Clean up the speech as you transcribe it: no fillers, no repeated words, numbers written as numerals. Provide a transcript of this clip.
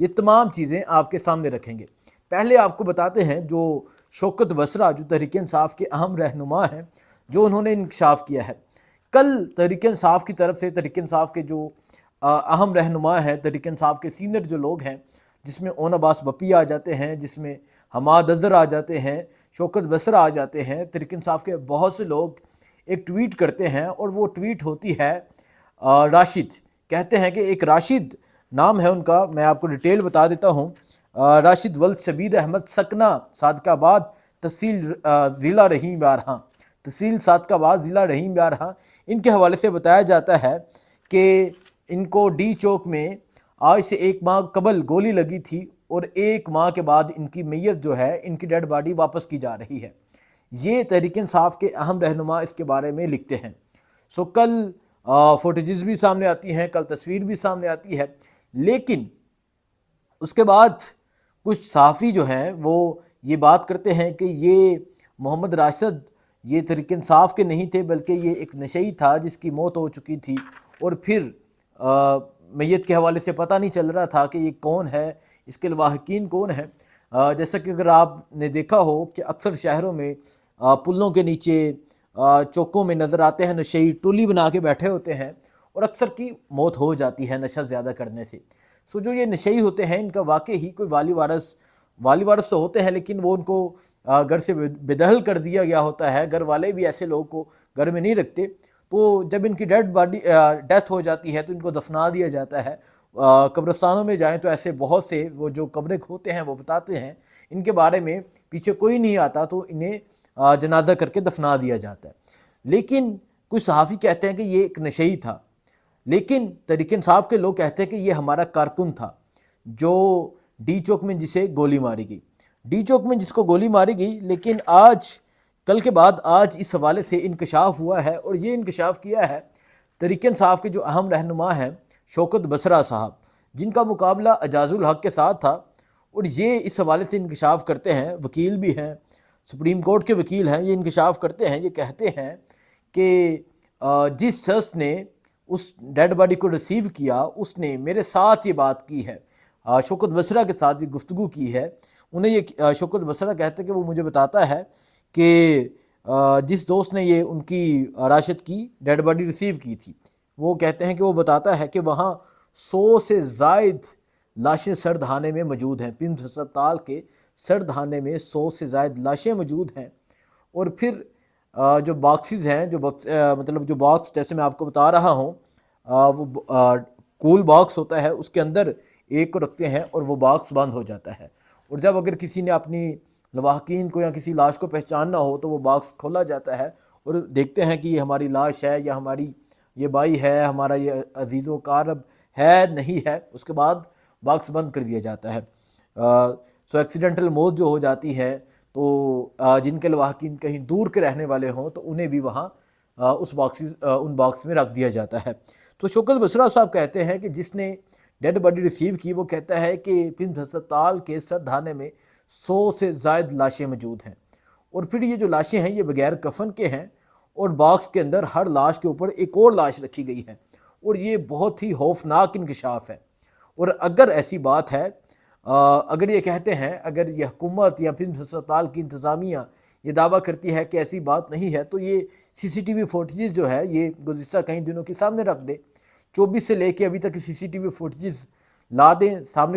یہ تمام چیزیں آپ کے سامنے رکھیں گے۔ پہلے آپ کو بتاتے ہیں جو شوکت بصرہ جو تحریک انصاف کے اہم رہنما ہیں، جو انہوں نے انکشاف کیا ہے۔ کل تحریک انصاف کی طرف سے تحریک انصاف کے جو اہم رہنما ہیں، تحریک انصاف کے سینئر جو لوگ ہیں، جس میں اون عباس بپی آ جاتے ہیں، جس میں حماد اظہر آ جاتے ہیں، شوکت بصرہ آ جاتے ہیں، تحریک انصاف کے بہت سے لوگ ایک ٹویٹ کرتے ہیں، اور وہ ٹویٹ ہوتی ہے راشد، کہتے ہیں کہ ایک راشد نام ہے ان کا، میں آپ کو ڈیٹیل بتا دیتا ہوں۔ راشد ولد شبیر احمد، سکنہ صادق آباد، تحصیل ضلع رحیم بارہاں، تحصیل صادق آباد، ضلع رحیم بارہاں۔ ان کے حوالے سے بتایا جاتا ہے کہ ان کو ڈی چوک میں آج سے 1 ماہ قبل گولی لگی تھی، اور 1 ماہ کے بعد ان کی میت جو ہے، ان کی ڈیڈ باڈی واپس کی جا رہی ہے۔ یہ تحریک انصاف کے اہم رہنما اس کے بارے میں لکھتے ہیں۔ سو کل فوٹیجز بھی سامنے آتی ہیں، کل تصویر بھی سامنے آتی ہے، لیکن اس کے بعد کچھ صحافی جو ہیں وہ یہ بات کرتے ہیں کہ یہ محمد راشد یہ تحریک انصاف کے نہیں تھے، بلکہ یہ ایک نشئی تھا جس کی موت ہو چکی تھی، اور پھر میت کے حوالے سے پتہ نہیں چل رہا تھا کہ یہ کون ہے، اس کے لواحقین کون ہیں۔ جیسا کہ اگر آپ نے دیکھا ہو کہ اکثر شہروں میں پلوں کے نیچے چوکوں میں نظر آتے ہیں نشئی، ٹولی بنا کے بیٹھے ہوتے ہیں، اور اکثر کی موت ہو جاتی ہے نشہ زیادہ کرنے سے۔ سو جو یہ نشئی ہوتے ہیں، ان کا واقع ہی کوئی والی وارث تو ہوتے ہیں، لیکن وہ ان کو گھر سے بے دخل کر دیا گیا ہوتا ہے۔ گھر والے بھی ایسے لوگوں کو گھر میں نہیں رکھتے، تو جب ان کی ڈیتھ ہو جاتی ہے تو ان کو دفنا دیا جاتا ہے۔ قبرستانوں میں جائیں تو ایسے بہت سے وہ جو قبریں کھوتے ہیں وہ بتاتے ہیں ان کے بارے میں، پیچھے کوئی نہیں آتا تو انہیں جنازہ کر کے دفنا دیا جاتا ہے۔ لیکن کچھ صحافی کہتے ہیں کہ یہ ایک نشئی تھا، لیکن تحریک انصاف کے لوگ کہتے ہیں کہ یہ ہمارا کارکن تھا جو ڈی چوک میں جسے گولی ماری گئی، ڈی چوک میں جس کو گولی ماری گئی۔ لیکن کل کے بعد آج اس حوالے سے انکشاف ہوا ہے، اور یہ انکشاف کیا ہے تحریک انصاف کے جو اہم رہنما ہیں شوکت بصرہ صاحب، جن کا مقابلہ اعجاز الحق کے ساتھ تھا، اور یہ اس حوالے سے انکشاف کرتے ہیں، وکیل بھی ہیں، سپریم کورٹ کے وکیل ہیں، یہ انکشاف کرتے ہیں، یہ کہتے ہیں کہ جس شخص نے اس ڈیڈ باڈی کو ریسیو کیا، اس نے میرے ساتھ یہ بات کی ہے، شوکت بصرہ کے ساتھ یہ گفتگو کی ہے۔ انہیں یہ شوکت بصرہ کہتے ہیں کہ وہ مجھے بتاتا ہے کہ جس دوست نے یہ ان کی راشد کی ڈیڈ باڈی ریسیو کی تھی، وہ کہتے ہیں کہ وہ بتاتا ہے کہ وہاں 100 سے زائد لاشیں سردخانے میں موجود ہیں، پنڈ ہسپتال کے سردخانے میں 100 سے زائد لاشیں موجود ہیں، اور پھر جو باکسز ہیں، مطلب جو باکس جیسے میں آپ کو بتا رہا ہوں، وہ کول باکس ہوتا ہے، اس کے اندر ایک کو رکھتے ہیں اور وہ باکس بند ہو جاتا ہے، اور جب اگر کسی نے اپنی لواحقین کو یا کسی لاش کو پہچاننا ہو تو وہ باکس کھولا جاتا ہے، اور دیکھتے ہیں کہ یہ ہماری لاش ہے، یا ہماری یہ بھائی ہے، ہمارا یہ عزیز و قارب ہے نہیں ہے، اس کے بعد باکس بند کر دیا جاتا ہے۔ سو ایکسیڈنٹل موت جو ہو جاتی ہے تو جن کے لواحقین کہیں دور کے رہنے والے ہوں تو انہیں بھی وہاں ان باکس میں رکھ دیا جاتا ہے۔ تو شوکت بصرہ صاحب کہتے ہیں کہ جس نے ڈیڈ باڈی ریسیو کی، وہ کہتا ہے کہ پنڈ ہسپتال کے سردخانے میں 100 سے زائد لاشیں موجود ہیں، اور پھر یہ جو لاشیں ہیں یہ بغیر کفن کے ہیں، اور باکس کے اندر ہر لاش کے اوپر ایک اور لاش رکھی گئی ہے، اور یہ بہت ہی خوفناک انکشاف ہے۔ اور اگر ایسی بات ہے، اگر یہ کہتے ہیں، اگر یہ حکومت یا پنڈ ہسپتال کی انتظامیہ یہ دعویٰ کرتی ہے کہ ایسی بات نہیں ہے، تو یہ سی سی ٹی وی فوٹیجز جو ہے یہ گزشتہ کئی دنوں کے سامنے رکھ دے، 24 سے لے کے ابھی تک سی سی ٹی وی فوٹیجز لا دیں سامنے۔